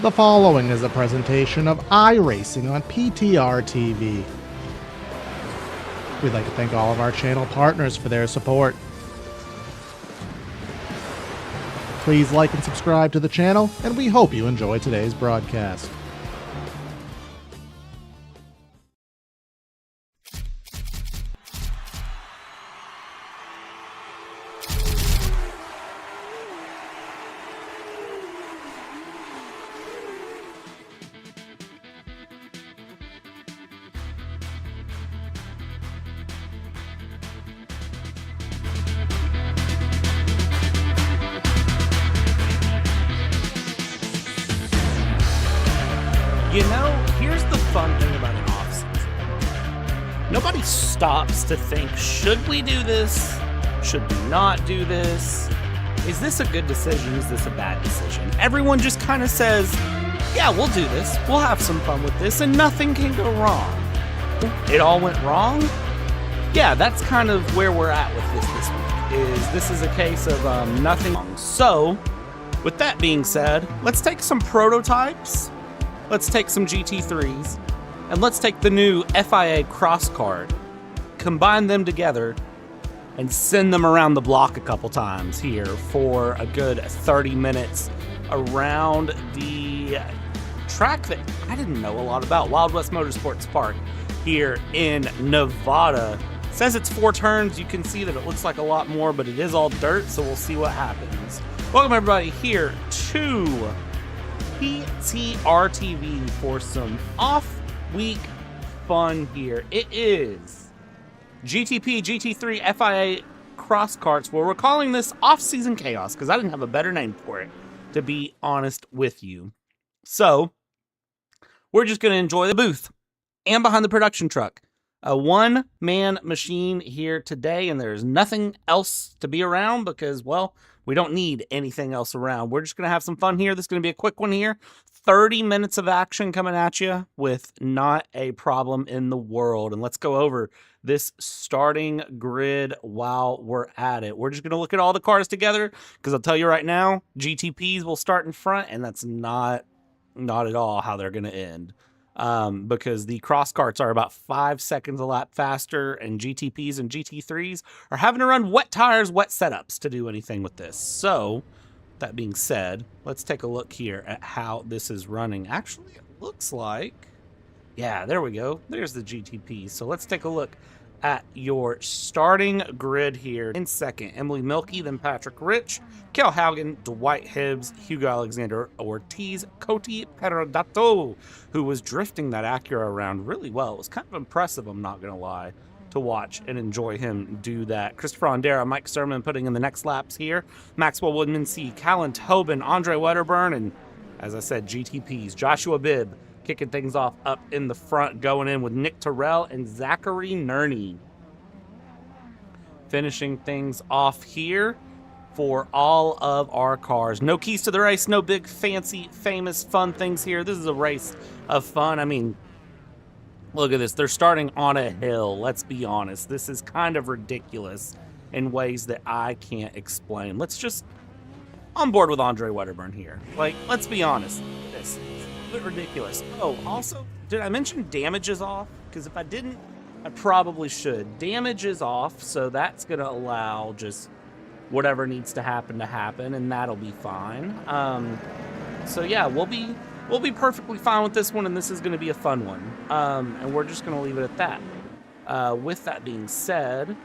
The following is a presentation of iRacing on PTR TV. We'd like to thank all of our channel partners for their support. Please like and subscribe to the channel, and we hope you enjoy today's broadcast. You know, here's the fun thing about an off-season. Nobody stops to think, should we do this? Should we not do this? Is this a good decision? Is this a bad decision? Everyone just kind of says, yeah, we'll do this. We'll have some fun with this, and nothing can go wrong. It all went wrong? Yeah, that's kind of where we're at with this week. This is a case of nothing wrong. So, with that being said, let's take some prototypes. Let's take some GT3s, and let's take the new FIA cross card, combine them together, and send them around the block a couple times here for a good 30 minutes around the track that I didn't know a lot about, Wild West Motorsports Park here in Nevada. It says it's 4 turns. You can see that it looks like a lot more, but it is all dirt, so we'll see what happens. Welcome everybody here to PTR TV for some off-week fun here. It is GTP, GT3, FIA cross karts. Well, we're calling this off-season chaos because I didn't have a better name for it, to be honest with you. So, we're just going to enjoy the booth and behind the production truck. A one-man machine here today, and there's nothing else to be around because, well, we don't need anything else around. We're just going to have some fun here. This is going to be a quick one here. 30 minutes of action coming at you with not a problem in the world. And let's go over this starting grid while we're at it. We're just going to look at all the cars together because I'll tell you right now, GTPs will start in front, and that's not at all how they're going to end. Because the cross karts are about 5 seconds a lap faster, and GTPs and GT3s are having to run wet tires, wet setups to do anything with this. So, that being said, let's take a look here at how this is running. Actually, it looks like, yeah, there we go. There's the GTP. So let's take a look at your starting grid here. In second, Emily Milky, then Patrick Rich, Kel Haugen, Dwight Hibbs, Hugo Alexander Ortiz, Coti Perodato, who was drifting that Acura around really well. It was kind of impressive, I'm not going to lie, to watch and enjoy him do that. Christopher Ondera, Mike Sermon putting in the next laps here, Maxwell Woodmansee, Callan Tobin, Andre Wedderburn, and as I said, GTPs, Joshua Bibb, kicking things off up in the front, going in with Nick Terrell and Zachary Nerney. Finishing things off here for all of our cars. No keys to the race, no big fancy, famous, fun things here. This is a race of fun. I mean, look at this. They're starting on a hill. Let's be honest. This is kind of ridiculous in ways that I can't explain. Let's just on board with Andre Wedderburn here. Like, let's be honest. This is a bit ridiculous. Oh, also, did I mention damage is off? Because if I didn't, I probably should. Damage is off, so that's going to allow just whatever needs to happen, and that'll be fine. So yeah, we'll be perfectly fine with this one, and this is going to be a fun one. And we're just going to leave it at that. With that being said,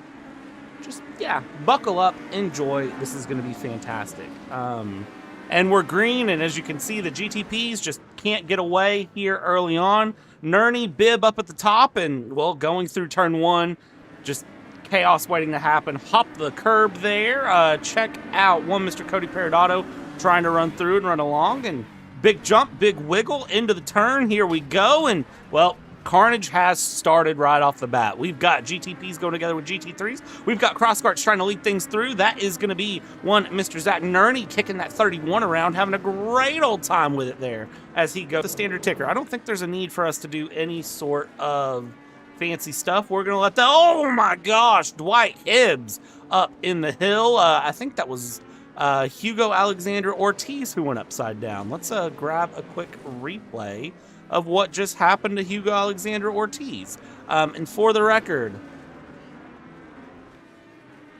just, yeah, buckle up, enjoy. This is going to be fantastic. And we're green, and as you can see, the GTPs just can't get away here early on. Nerney, Bibb up at the top, and, well, going through turn 1, just chaos waiting to happen. Hop the curb there. Check out one Mr. Coti Perodato trying to run through and run along, and big jump, big wiggle into the turn. Here we go, and, well, carnage has started right off the bat. We've got GTPs going together with GT3s. We've got cross karts trying to lead things through. That is going to be one Mr. Zach Nerney kicking that 31 around, having a great old time with it there as he goes the standard ticker. I don't think there's a need for us to do any sort of fancy stuff. We're going to let the, oh my gosh, Dwight Hibbs up in the hill. I think that was Hugo Alexander Ortiz who went upside down. Let's grab a quick replay of what just happened to Hugo Alexander Ortiz. And for the record,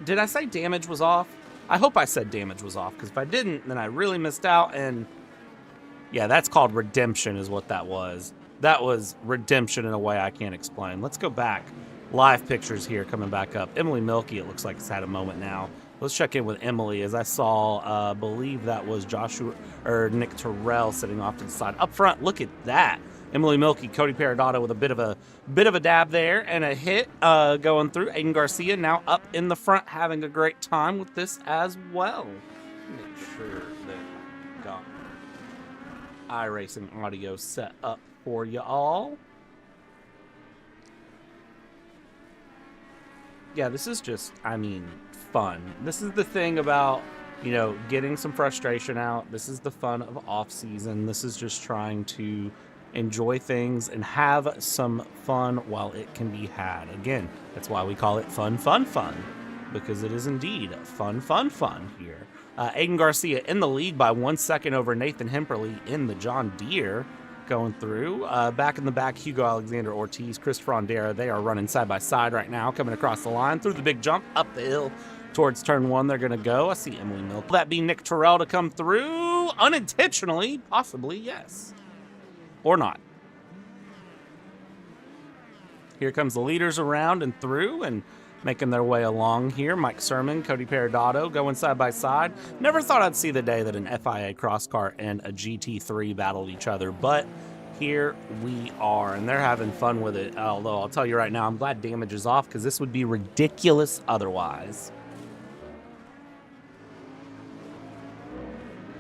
did I say damage was off? I hope I said damage was off, because if I didn't, then I really missed out. And yeah, that's called redemption is what that was. That was redemption in a way I can't explain. Let's go back. Live pictures here coming back up. Emily Milky, it looks like, has had a moment now. Let's check in with Emily. As I saw, believe that was Joshua or Nick Terrell sitting off to the side. Up front, look at that. Emily Milky, Cody Peredotta with a bit of a dab there and a hit going through. Aiden Garcia now up in the front, having a great time with this as well. Make sure that I got iRacing audio set up for you all. Yeah, this is just, I mean, fun. This is the thing about, you know, getting some frustration out. This is the fun of off season. This is just trying to enjoy things and have some fun while it can be had. Again, that's why we call it fun, because it is indeed fun here. Aiden Garcia in the lead by 1 second over Nathan Hemperly in the John Deere going through. Back in the back, Hugo Alexander Ortiz, Chris Frondera, they are running side by side right now, coming across the line through the big jump up the hill towards turn one. They're going to go. I see Emily Milk. Will that be Nick Terrell to come through unintentionally? Possibly, yes. Or not. Here comes the leaders around and through and making their way along here. Mike Sermon, Cody Peredotta going side by side. Never thought I'd see the day that an FIA cross kart and a GT3 battled each other, but here we are, and they're having fun with it. Although I'll tell you right now, I'm glad damage is off, because this would be ridiculous otherwise.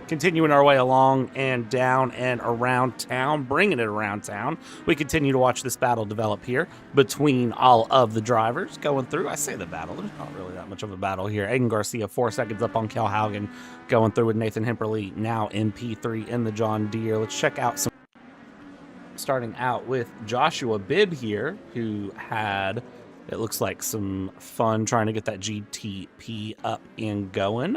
Continuing our way along and down and around town, bringing it around town. We continue to watch this battle develop here between all of the drivers going through. I say the battle, there's not really that much of a battle here. Aiden Garcia 4 seconds up on Kel Haugen going through with Nathan Hemperly now in P3 in the John Deere. Let's check out some. Starting out with Joshua Bibb here, who had, it looks like, some fun trying to get that GTP up and going.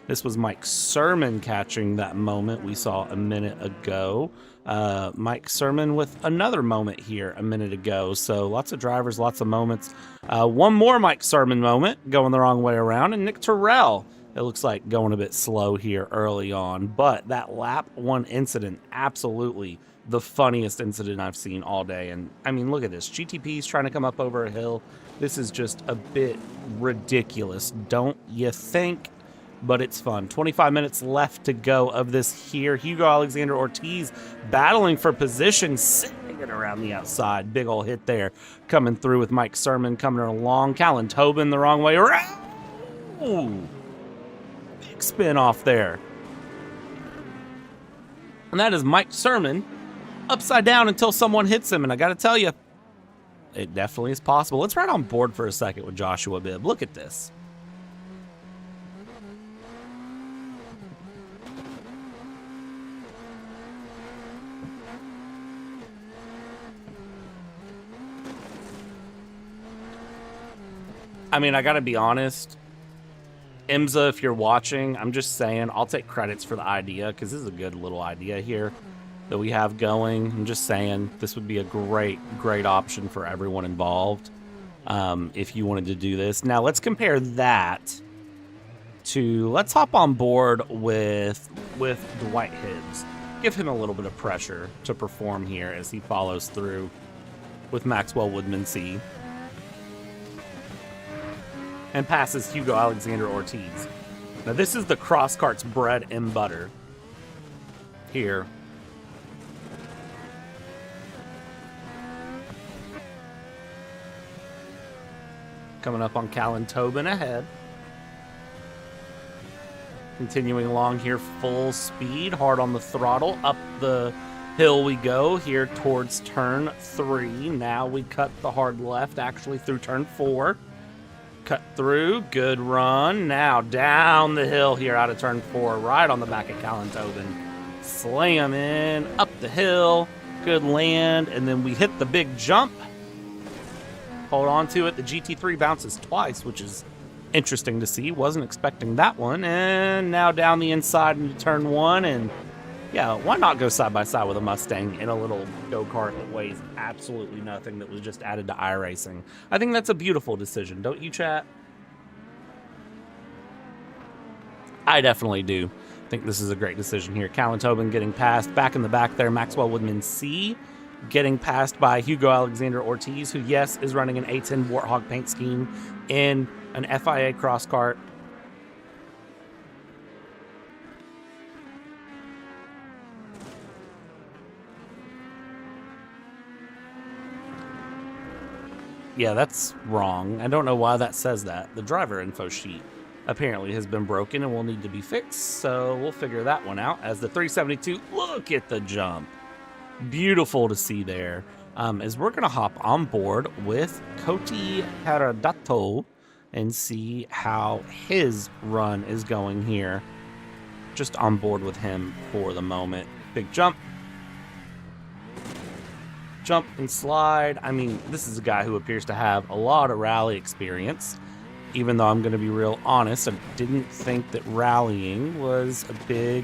This was Mike Sermon catching that moment we saw a minute ago. Mike Sermon with another moment here a minute ago. So lots of drivers, lots of moments. One more Mike Sermon moment going the wrong way around. And Nick Terrell, it looks like, going a bit slow here early on. But that lap one incident, absolutely the funniest incident I've seen all day. And I mean, look at this. GTP's trying to come up over a hill. This is just a bit ridiculous, don't you think? But it's fun. 25 minutes left to go of this here. Hugo Alexander Ortiz battling for position, sitting it around the outside. Big ol' hit there coming through with Mike Sermon coming along. Callan Tobin the wrong way around. Ooh, big spin off there. And that is Mike Sermon upside down until someone hits him. And I got to tell you, it definitely is possible. Let's ride on board for a second with Joshua Bibb. Look at this. I mean, I got to be honest. IMSA, if you're watching, I'm just saying, I'll take credits for the idea, because this is a good little idea here that we have going. I'm just saying this would be a great option for everyone involved if you wanted to do this. Now, let's compare that to, let's hop on board with Dwight Hibbs. Give him a little bit of pressure to perform here as he follows through with Maxwell Woodmansee and passes Hugo Alexander Ortiz. Now, this is the cross kart's bread and butter here. Coming up on Callan Tobin ahead. Continuing along here, full speed, hard on the throttle. Up the hill we go here towards turn 3. Now we cut the hard left, actually, through turn 4. Cut through, good run. Now down the hill here out of turn 4, right on the back of Callan Tobin. Slam in, up the hill, good land, and then we hit the big jump. Hold on to it. The GT3 bounces twice, which is Interesting to see. Wasn't expecting that one. And now down the inside into turn 1. And yeah, why not go side by side with a Mustang in a little go-kart that weighs absolutely nothing that was just added to iRacing? I think that's a beautiful decision. Don't you, chat? I definitely do. I think this is a great decision here. Callan Tobin getting passed. Back in the back there, Maxwell Woodman C getting passed by Hugo Alexander Ortiz, who, yes, is running an A10 Warthog paint scheme in an FIA cross kart. Yeah, that's wrong. I don't know why that says that. The driver info sheet apparently has been broken and will need to be fixed, so we'll figure that one out. As the 372, look at the jump. Beautiful to see there. As we're going to hop on board with Koti Haradato and see how his run is going here. Just on board with him for the moment. Big jump. Jump and slide. I mean, this is a guy who appears to have a lot of rally experience. Even though I'm going to be real honest, I didn't think that rallying was a big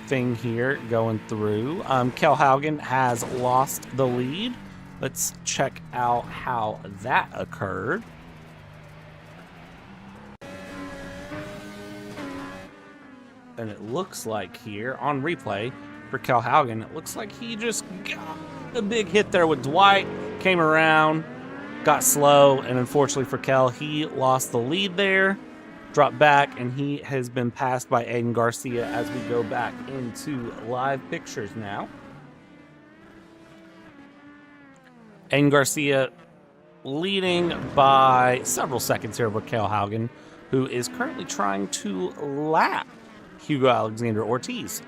thing here going through. Kel Haugen has lost the lead. Let's check out how that occurred. And it looks like here on replay for Kel Haugen, it looks like he just got a big hit there with Dwight, came around, got slow, and unfortunately for Kel, he lost the lead there, dropped back, and he has been passed by Aiden Garcia as we go back into live pictures now. Aiden Garcia leading by several seconds here over Kel Haugen, who is currently trying to lap Hugo Alexander Ortiz.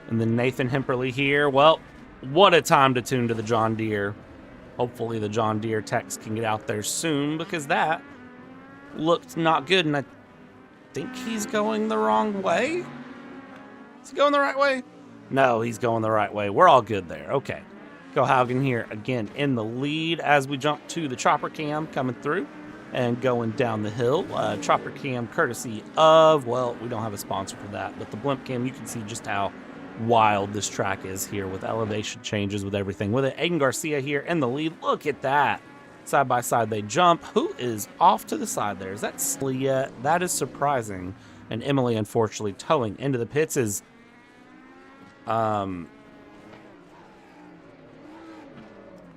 And then Nathan Hemperly here. Well, what a time to tune to the John Deere. Hopefully the John Deere techs can get out there soon, because that looked not good. And I think he's going the wrong way. Is he going the right way? No, he's going the right way. We're all good there. Okay. Kel Haugen here again in the lead as we jump to the chopper cam coming through and going down the hill. Chopper cam courtesy of, well, we don't have a sponsor for that, but the blimp cam, you can see just how wild this track is here with elevation changes, with everything with it. Aiden Garcia here in the lead. Look at that. Side by side they jump. Who is off to the side there? Is that Celia? That is surprising. And Emily, unfortunately, towing into the pits is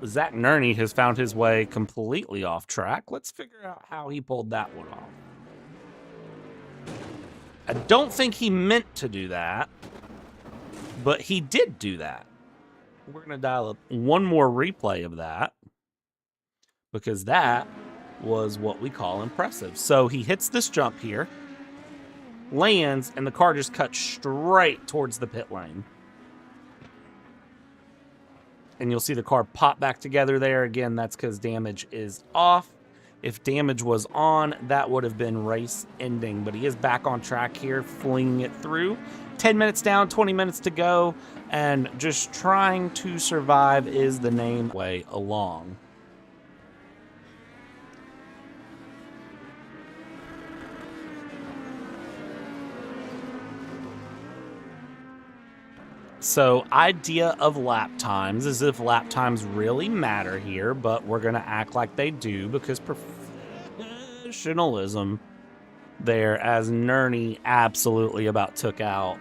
Zach Nerney has found his way completely off track. Let's figure out how he pulled that one off. I don't think he meant to do that, but he did do that. We're going to dial up one more replay of that, because that was what we call impressive. So he hits this jump here, lands, and the car just cuts straight towards the pit lane. And you'll see the car pop back together there. Again, that's because damage is off. If damage was on, that would have been race ending. But he is back on track here, flinging it through. 10 minutes down, 20 minutes to go. And just trying to survive is the name way along. So, idea of lap times is if lap times really matter here, but we're going to act like they do because professionalism there, as Nerney absolutely about took out.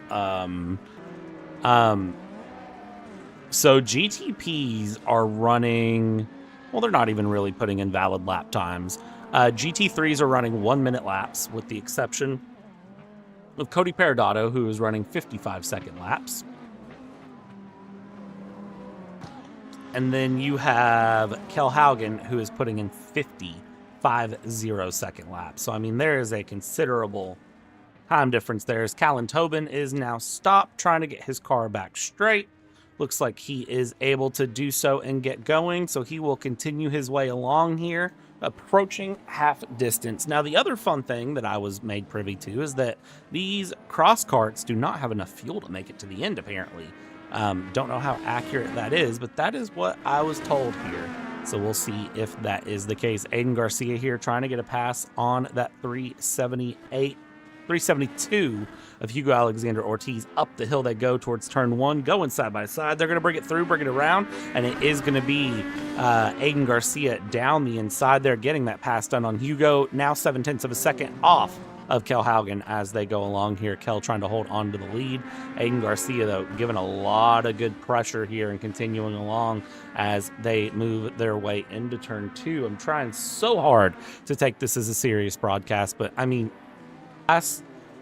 So GTPs are running, well, they're not even really putting in valid lap times. GT3s are running 1 minute laps, with the exception of Cody Perodato, who is running 55-second laps. And then you have Kel Haugen, who is putting in 50-second laps. So, I mean, there is a considerable time difference there. As Callan Tobin is now stopped, trying to get his car back straight. Looks like he is able to do so and get going. So he will continue his way along here, approaching half distance. Now, the other fun thing that I was made privy to is that these cross karts do not have enough fuel to make it to the end, apparently. Don't know how accurate that is, but that is what I was told here. So we'll see if that is the case. Aiden Garcia here trying to get a pass on that 372 of Hugo Alexander Ortiz. Up the hill they go towards turn 1, going side by side. They're going to bring it through, bring it around, and it is going to be Aiden Garcia down the inside there, getting that pass done on Hugo. Now 0.7 of a second off of Kel Haugen as they go along here. Kel trying to hold on to the lead. Aiden Garcia, though, giving a lot of good pressure here and continuing along as they move their way into turn 2. I'm trying so hard to take this as a serious broadcast, but I mean,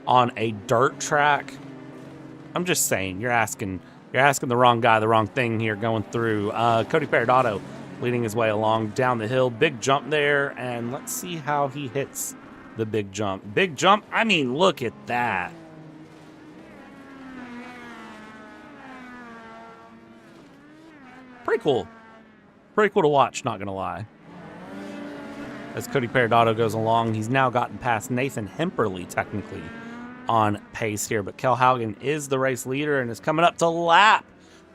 on a dirt track, I'm just saying, you're asking the wrong guy the wrong thing here going through. Cody Peridotto leading his way along down the hill. Big jump there, and let's see how he hits the big jump. Big jump, I mean, look at that. Pretty cool. Pretty cool to watch, not gonna lie. As Cody Peridotto goes along, he's now gotten past Nathan Hemperly, technically, on pace here. But Kel Haugen is the race leader and is coming up to lap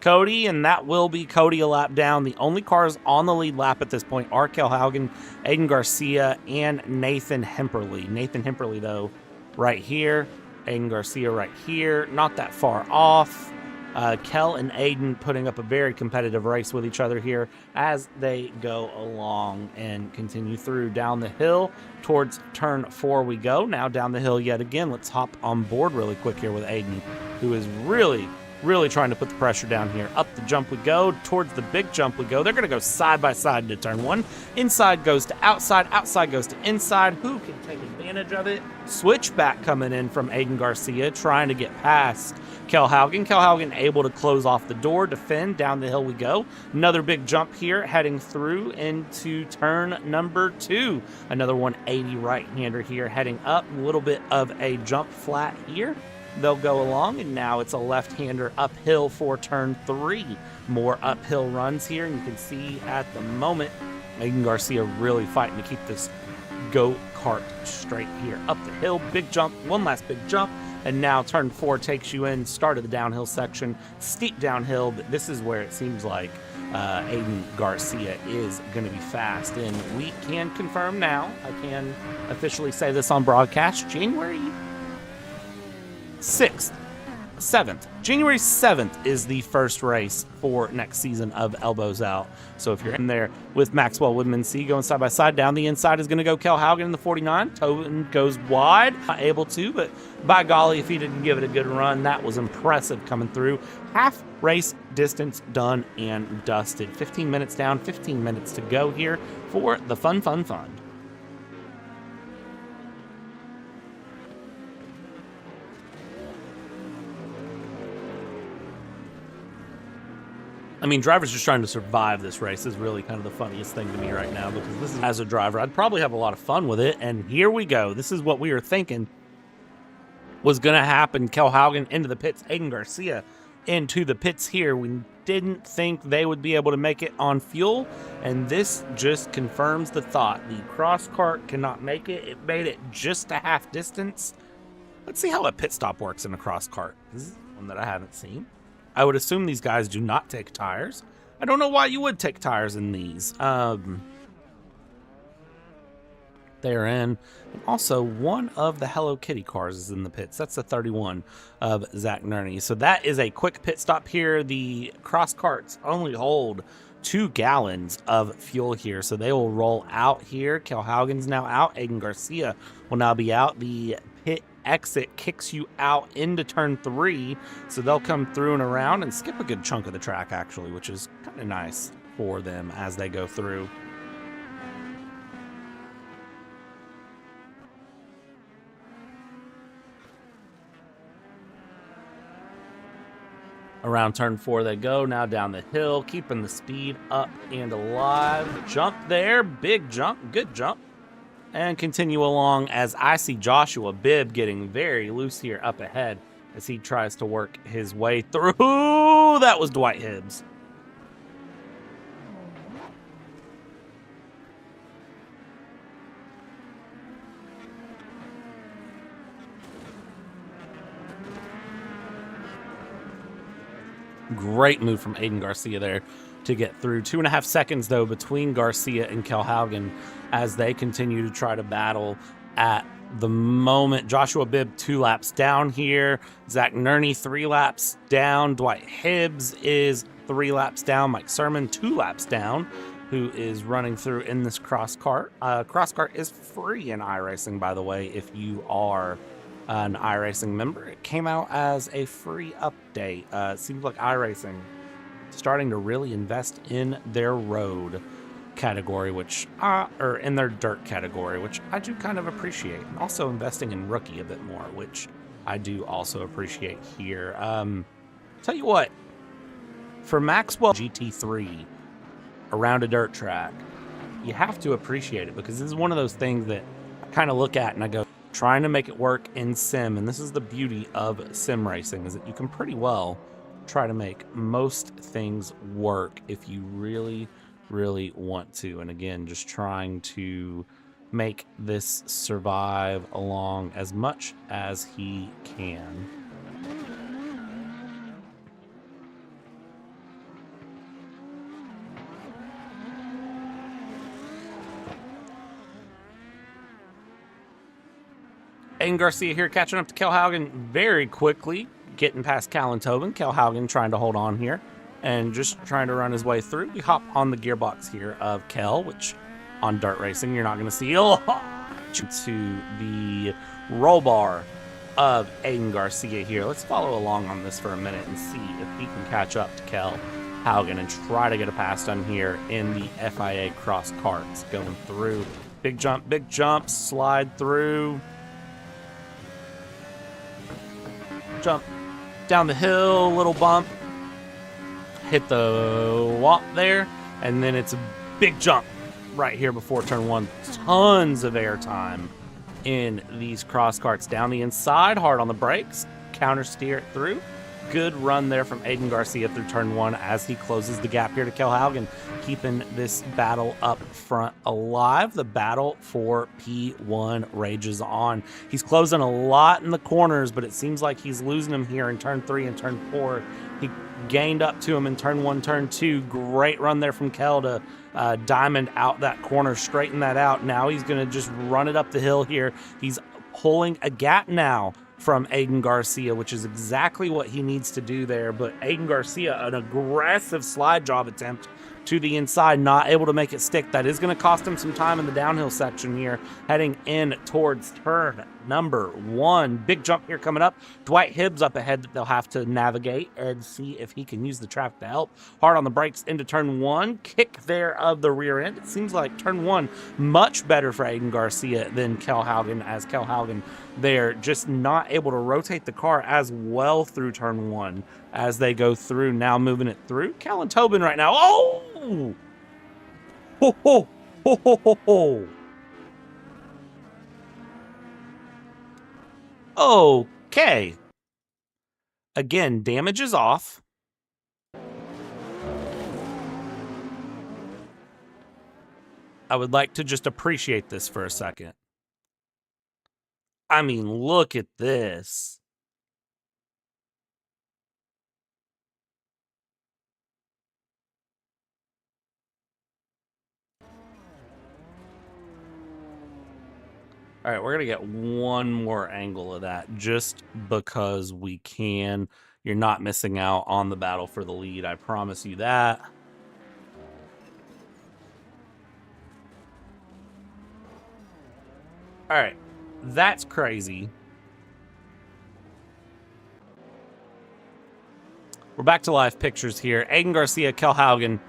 Cody, and that will be Cody a lap down. The only cars on the lead lap at this point are Kel Haugen, Aiden Garcia, and Nathan Hemperly. Nathan Hemperly, though, right here. Aiden Garcia right here. Not that far off. Kel and Aiden putting up a very competitive race with each other here as they go along and continue through down the hill. Towards turn 4 we go. Now down the hill yet again. Let's hop on board really quick here with Aiden, who is really trying to put the pressure down here. Up the jump we go. Towards the big jump we go. They're going to go side by side into turn 1. Inside goes to outside. Outside goes to inside. Who can take advantage of it? Switchback coming in from Aiden Garcia, trying to get past Kel Haugen. Kel Haugen able to close off the door, defend. Down the hill we go. Another big jump here, heading through into turn number 2. Another 180 right-hander here, heading up. A little bit of a jump flat here. They'll go along, and now it's a left-hander uphill for turn 3. More uphill runs here, and you can see at the moment, Aiden Garcia really fighting to keep this go-kart straight here. Up the hill, big jump, one last big jump, and now turn 4 takes you in, start of the downhill section, steep downhill, but this is where it seems like Aiden Garcia is going to be fast. And we can confirm now, I can officially say this on broadcast, January 7th is the first race for next season of Elbows Out. So if you're in there with Maxwell Woodmansee going side by side, down the inside is going to go Kel Haugen in the 49. Tobin goes wide, not able to, but by golly, if he didn't give it a good run, that was impressive coming through. Half race distance done and dusted. 15 minutes down, 15 minutes to go here for the fun. I mean, drivers just trying to survive this race is really kind of the funniest thing to me right now, because this is, as a driver, I'd probably have a lot of fun with it. And here we go. This is what we were thinking was going to happen. Kel Haugen into the pits, Aiden Garcia into the pits here. We didn't think they would be able to make it on fuel, and this just confirms the thought. The cross kart cannot make it. It made it just a half distance. Let's see how a pit stop works in a cross kart. This is one that I haven't seen. I would assume these guys do not take tires. I don't know why you would take tires in these. They're in. And also, one of the Hello Kitty cars is in the pits. That's the 31 of Zach Nerney. So that is a quick pit stop here. The cross carts only hold 2 gallons of fuel here, so they will roll out here. Kel Haugen's now out. Aiden Garcia will now be out. The pit exit kicks you out into turn 3, so they'll come through and around and skip a good chunk of the track, actually, which is kind of nice for them as they go through. Around turn 4 they go, now down the hill, keeping the speed up and alive. Jump there, big jump, good jump. And continue along as I see Joshua Bibb getting very loose here up ahead as he tries to work his way through. That was Dwight Hibbs. Great move from Aiden Garcia there, to get through. 2.5 seconds, though, between Garcia and Kellhaugen as they continue to try to battle at the moment. Joshua Bibb 2 laps down here. Zach Nerney 3 laps down. Dwight Hibbs is 3 laps down. Mike Sermon 2 laps down, who is running through in this cross kart. Cross kart is free in iRacing, by the way, if you are an iRacing member. It came out as a free update. It seems like iRacing starting to really invest in their road category, which or in their dirt category, which I do kind of appreciate, and also investing in rookie a bit more, which I do also appreciate here. Tell you what, for Maxwell GT3 around a dirt track, you have to appreciate it, because this is one of those things that I kind of look at and I go, trying to make it work in sim, and this is the beauty of sim racing, is that you can pretty well try to make most things work if you really want to. And again, just trying to make this survive along as much as he can. Aiden Garcia here catching up to Kellhaugen very quickly, getting past Callan Tobin. Kellhaugen trying to hold on here and just trying to run his way through. We hop on the gearbox here of Kell, which on dirt racing you're not going to see. To the roll bar of Aiden Garcia here. Let's follow along on this for a minute and see if he can catch up to Kellhaugen and try to get a pass done here in the FIA cross karts. Going through. Big jump, slide through. Jump down the hill, little bump, hit the wall there, and then it's a big jump right here before turn 1. Tons of air time in these cross karts. Down the inside, hard on the brakes, counter steer it through. Good run there from Aiden Garcia through turn 1 as he closes the gap here to Kellhaugen, keeping this battle up front alive. The battle for P1 rages on. He's closing a lot in the corners, but it seems like he's losing them here in turn 3 and turn 4. He gained up to him in turn 1, turn 2. Great run there from Kell to diamond out that corner, straighten that out. Now he's going to just run it up the hill here. He's pulling a gap now from Aiden Garcia, which is exactly what he needs to do there. But Aiden Garcia, an aggressive slide job attempt to the inside, not able to make it stick. That is going to cost him some time in the downhill section here, heading in towards turn number 1. Big jump here coming up. Dwight Hibbs up ahead that they'll have to navigate and see if he can use the track to help. Hard on the brakes into turn 1. Kick there of the rear end. It seems like turn 1 much better for Aiden Garcia than Kellhaugen, as Kellhaugen there just not able to rotate the car as well through turn 1 as they go through. Now moving it through. Callan Tobin right now. Oh! Ho, ho, ho, ho, ho, ho. Okay. Again, damage is off. I would like to just appreciate this for a second. I mean, look at this. All right, we're going to get one more angle of that just because we can. You're not missing out on the battle for the lead. I promise you that. All right, that's crazy. We're back to live pictures here. Aiden Garcia, Kellhaugen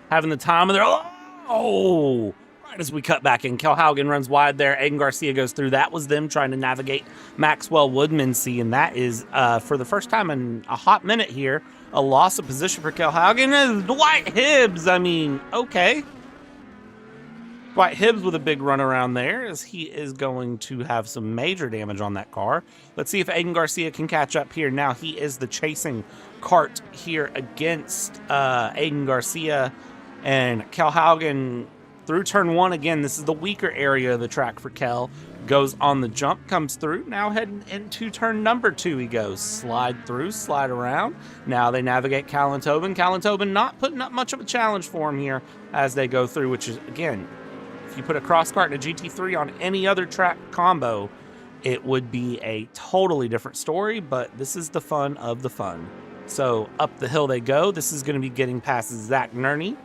having the time of their... Oh! Right as we cut back in, Kellhaugen runs wide there. Aiden Garcia goes through. That was them trying to navigate Maxwell Woodmansee, and that is, for the first time in a hot minute here, a loss of position for Kellhaugen. Dwight Hibbs, I mean, okay. Dwight Hibbs with a big run around there, as he is going to have some major damage on that car. Let's see if Aiden Garcia can catch up here. Now he is the chasing kart here against Aiden Garcia, and Kellhaugen through turn 1 again. This is the weaker area of the track for Kell. goes on the jump, comes through. Now heading into turn number 2 he goes. Slide through, slide around. Now they navigate Cal and Tobin. Cal and Tobin not putting up much of a challenge for him here as they go through, which is, again, if you put a cross kart and a GT3 on any other track combo, it would be a totally different story, but this is the fun of the fun. So up the hill they go. This is going to be getting past Zach Nerney,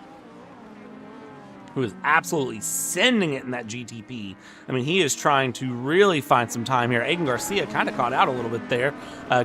who is absolutely sending it in that GTP. I mean, he is trying to really find some time here. Aiden Garcia kind of caught out a little bit there.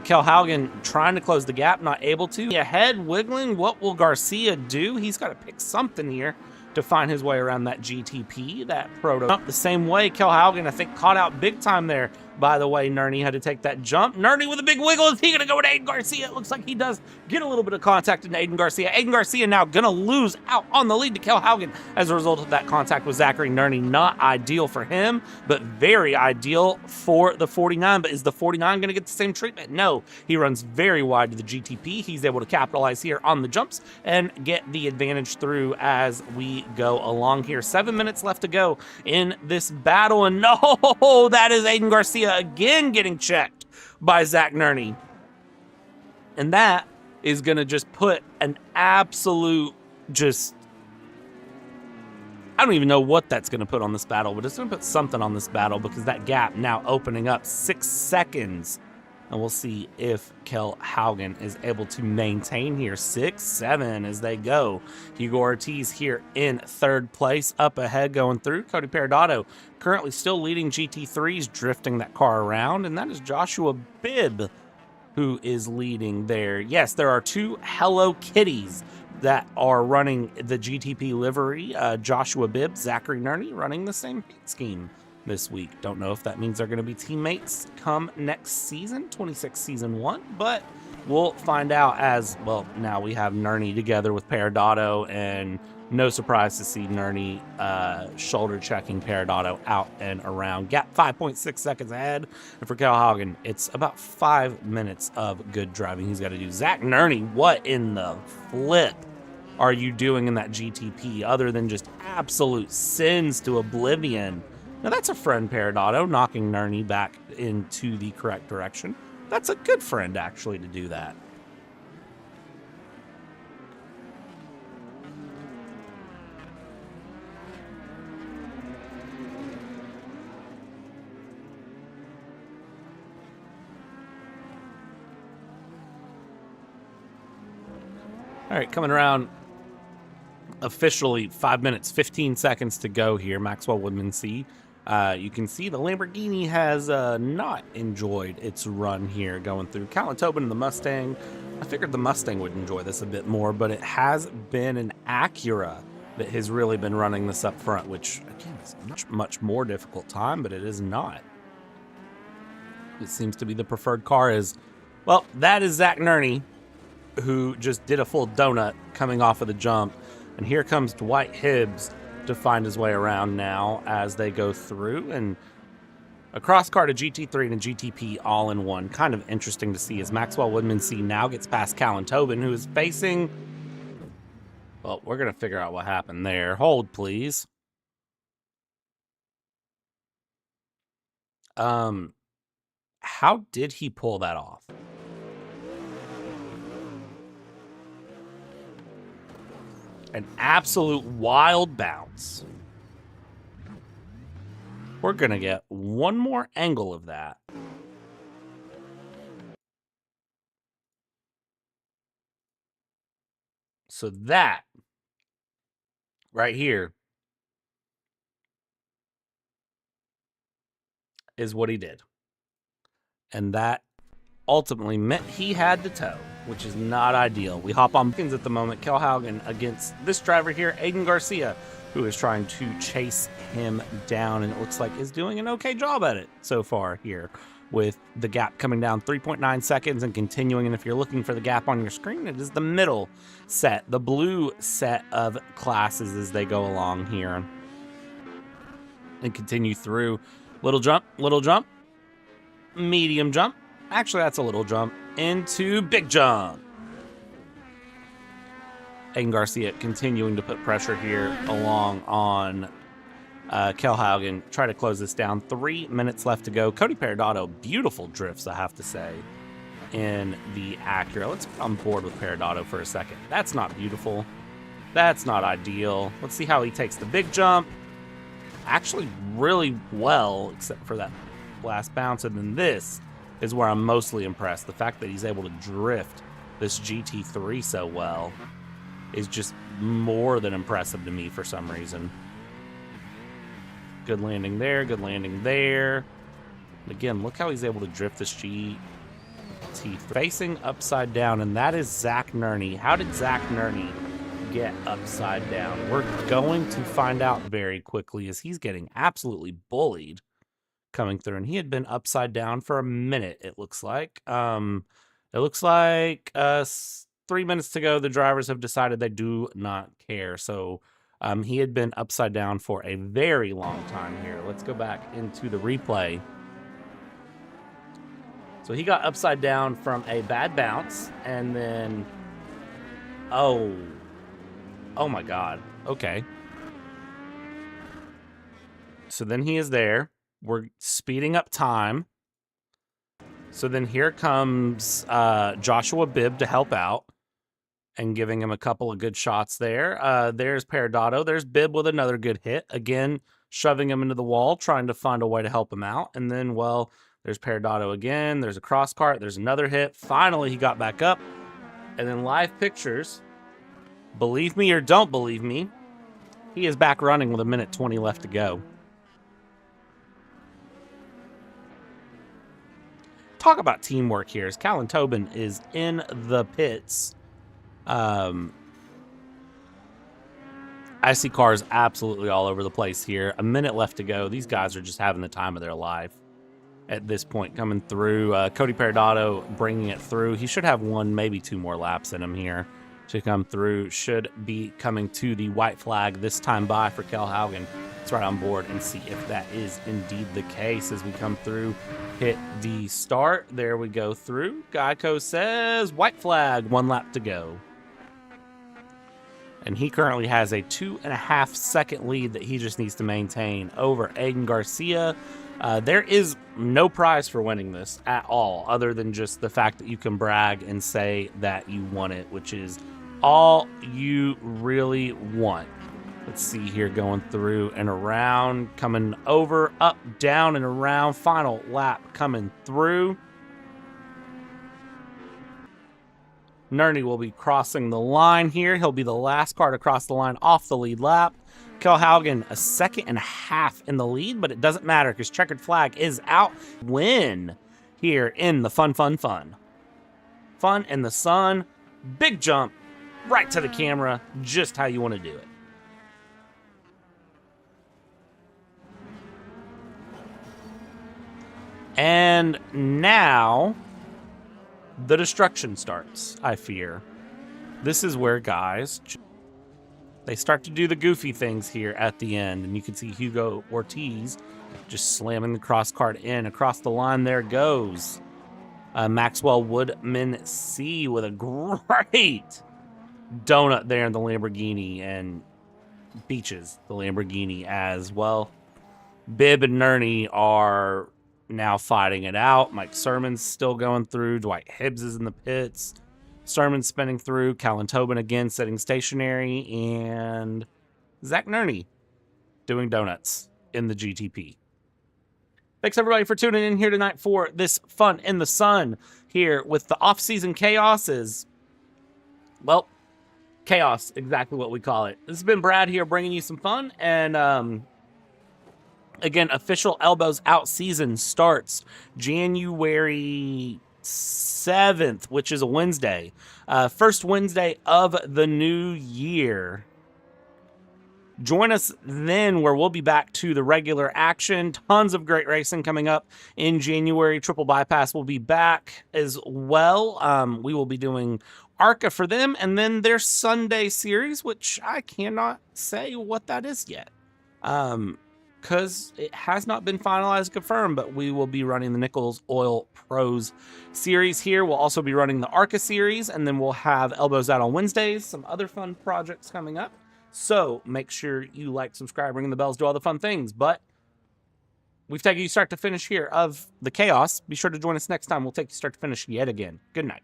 Kel Haugen trying to close the gap, not able to. Ahead, wiggling. What will Garcia do? He's got to pick something here to find his way around that GTP, that proto. The same way, Kel Haugen, I think, caught out big time there. By the way, Nerney had to take that jump. Nerney with a big wiggle. Is he going to go with Aiden Garcia? It looks like he does get a little bit of contact in Aiden Garcia. Aiden Garcia now going to lose out on the lead to Kel Haugen as a result of that contact with Zachary Nerney. Not ideal for him, but very ideal for the 49. But is the 49 going to get the same treatment? No. He runs very wide to the GTP. He's able to capitalize here on the jumps and get the advantage through as we go along here. 7 minutes left to go in this battle. And no, that is Aiden Garcia again getting checked by Zach Nerney. And that is going to just put an absolute I don't even know what that's going to put on this battle, but it's going to put something on this battle because that gap now opening up 6 seconds. And we'll see if Kel Haugen is able to maintain here. 6-7 as they go. Hugo Ortiz here in 3rd place. Up ahead going through. Cody Peridotto currently still leading GT3s, drifting that car around. And that is Joshua Bibb who is leading there. Yes, there are 2 Hello Kitties that are running the GTP livery. Joshua Bibb, Zachary Nerney running the same paint scheme this week. Don't know if that means they're going to be teammates come next season, 26 season 1, but we'll find out as, well, now we have Nerney together with Peridotto, and no surprise to see Nerney shoulder checking Peridotto out and around. Gap 5.6 seconds ahead. And for Kel Haugen, it's about 5 minutes of good driving he's got to do. Zach Nerney, what in the flip are you doing in that GTP other than just absolute sins to oblivion? Now that's a friend, Peridotto, knocking Nerney back into the correct direction. That's a good friend, actually, to do that. All right, coming around officially 5 minutes, 15 seconds to go here. Maxwell Woodmansee. You can see the Lamborghini has not enjoyed its run here going through. Callan Tobin and the Mustang. I figured the Mustang would enjoy this a bit more, but it has been an Acura that has really been running this up front, which, again, is a much more difficult time, but it is not. It seems to be the preferred car is, well, that is Zach Nerney, who just did a full donut coming off of the jump. And here comes Dwight Hibbs to find his way around now as they go through. And a cross car to GT3 and a GTP all in one. Kind of interesting to see as Maxwell Woodmansee now gets past Callan Tobin, who is facing... Well, we're going to figure out what happened there. Hold, please. How did he pull that off? An absolute wild bounce. We're going to get one more angle of that. So that right here is what he did. And that ultimately meant he had the tow, which is not ideal. We hop on pins at the moment. Kel Haugen against this driver here, Aiden Garcia, who is trying to chase him down, and it looks like is doing an okay job at it so far here, with the gap coming down 3.9 seconds and continuing. And if you're looking for the gap on your screen, it is the middle set, the blue set of classes as they go along here. And continue through. Little jump, medium jump. Actually, that's a little jump into big jump. Aiden Garcia continuing to put pressure here along on Kel Haugen try to close this down. 3 minutes left to go. Cody Peredato, beautiful drifts, I have to say, in the Acura. Let's get on board with Peredato for a second. That's not beautiful. That's not ideal. Let's see how he takes the big jump. Actually really well, except for that last bounce. And then this is where I'm mostly impressed. The fact that he's able to drift this GT3 so well is just more than impressive to me for some reason. Good landing there, good landing there. Again, look how he's able to drift this GT facing upside down, and that is Zach Nerney. How did Zach Nerney get upside down? We're going to find out very quickly, as he's getting absolutely bullied coming through, and he had been upside down for a minute, it looks like. 3 minutes to go. The drivers have decided they do not care. So he had been upside down for a very long time here. Let's go back into the replay. So he got upside down from a bad bounce, and then, oh my God. Okay. So then he is there. We're speeding up time. So then here comes Joshua Bibb to help out and giving him a couple of good shots there. There's Peredato. There's Bibb with another good hit. Again, shoving him into the wall, trying to find a way to help him out. And then, well, there's Peredato again. There's a cross cart. There's another hit. Finally, he got back up. And then live pictures. Believe me or don't believe me, he is back running with 1:20 left to go. Talk about teamwork here, as Callan Tobin is in the pits. I see cars absolutely all over the place here. 1 minute left to go. These guys are just having the time of their life at this point coming through. Cody Peredato bringing it through. He should have 1, maybe 2 more laps in him here to come through. Should be coming to the white flag this time by for Kel Haugen. Let's right on board and see if that is indeed the case as we come through. Hit the start. There we go through. Geico says white flag, 1 lap to go. And he currently has a 2.5 second lead that he just needs to maintain over Aiden Garcia. There is no prize for winning this at all, other than just the fact that you can brag and say that you won it, which is all you really want. Let's see here, going through and around, coming over, up, down, and around. Final lap coming through. Nerney will be crossing the line here. He'll be the last car to cross the line off the lead lap. Kel Haugen, 1.5 seconds in the lead, but it doesn't matter because checkered flag is out. Win here in the fun in the sun. Big jump right to the camera, just how you want to do it. And now the destruction starts, I fear. This is where guys, they start to do the goofy things here at the end. And you can see Hugo Ortiz just slamming the cross cart in. Across the line there goes Maxwell Woodman C with a great donut there in the Lamborghini, and beaches the Lamborghini as well. Bibb and Nerney are now fighting it out. Mike Sermon's still going through. Dwight Hibbs is in the pits. Sermon's spinning through. Callan Tobin again sitting stationary. And Zach Nerney doing donuts in the GTP. Thanks everybody for tuning in here tonight for this fun in the sun here with the off-season chaos. Is, well, chaos, exactly what we call it. This has been Brad here bringing you some fun, and again, official Elbows Out season starts January 7th, which is a Wednesday. First Wednesday of the new year. Join us then, where we'll be back to the regular action. Tons of great racing coming up in January. Triple Bypass will be back as well. We will be doing ARCA for them, and then their Sunday series, which I cannot say what that is yet. Because it has not been finalized and confirmed, but we will be running the Nichols Oil Pros series here. We'll also be running the ARCA series, and then we'll have Elbows Out on Wednesdays, some other fun projects coming up. So make sure you like, subscribe, ring the bells, do all the fun things. But we've taken you start to finish here of the chaos. Be sure to join us next time. We'll take you start to finish yet again. Good night.